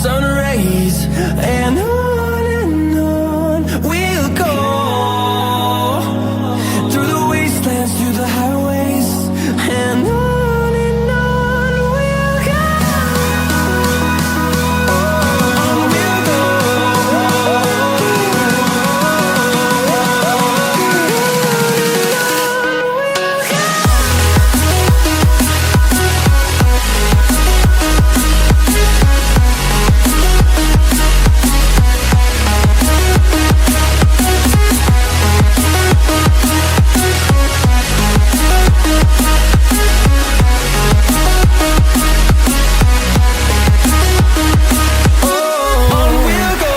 sun rays, and on we'll go, through the wastelands, through the highways, and on we'll go, on we'll go.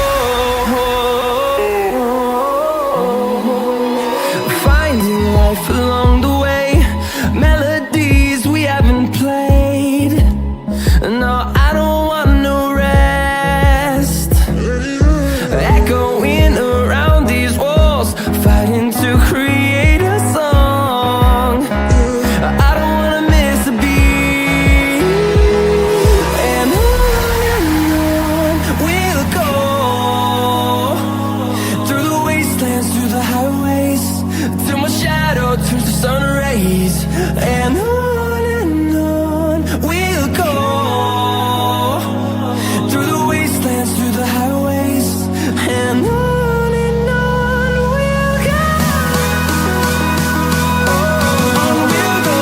Along the way, melodies we haven't played. No, I don't want no rest. Echoing around these walls, fighting to create a song. I don't wanna miss a beat. And on we'll go, through the wastelands, through the highways, till my shadow turns to sun rays, and on we'll go, through the wastelands, through the highways, and on we'll go, on we'll go.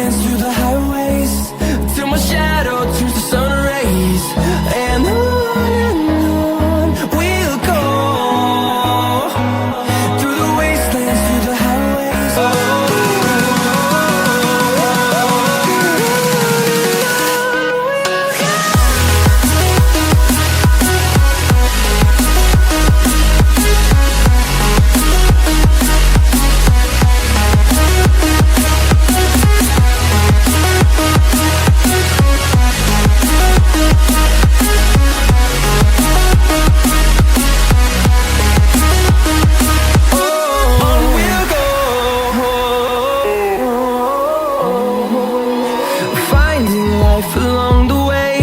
Through the highways, till my shadow turns to sun rays, and on we'll go, through the wastelands, through the highways. Along the way,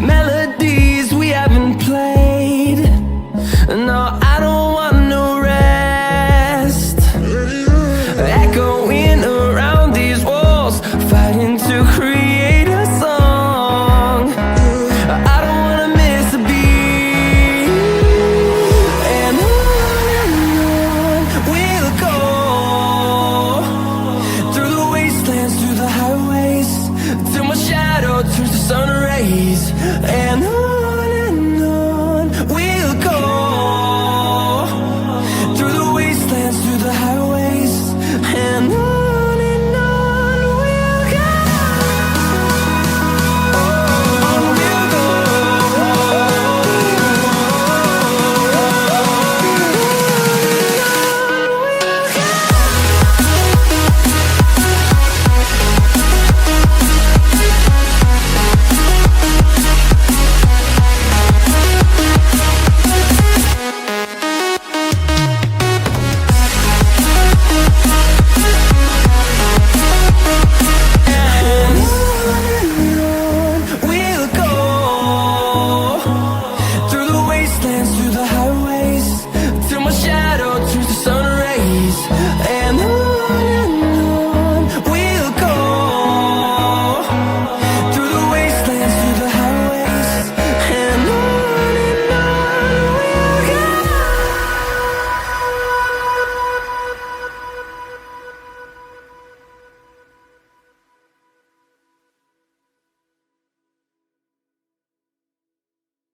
melodies we haven't played. No, I don't want no rest. Echoing around these walls, fighting to create a song. I don't wanna miss a beat. And on we'll go, through the wastelands, through the highways, till my shadow turns to sun rays, and on we'll go, through the wastelands, through the highways, and on we'll go, on we'll go. Through the highways, till my shadow turns to sun rays, and on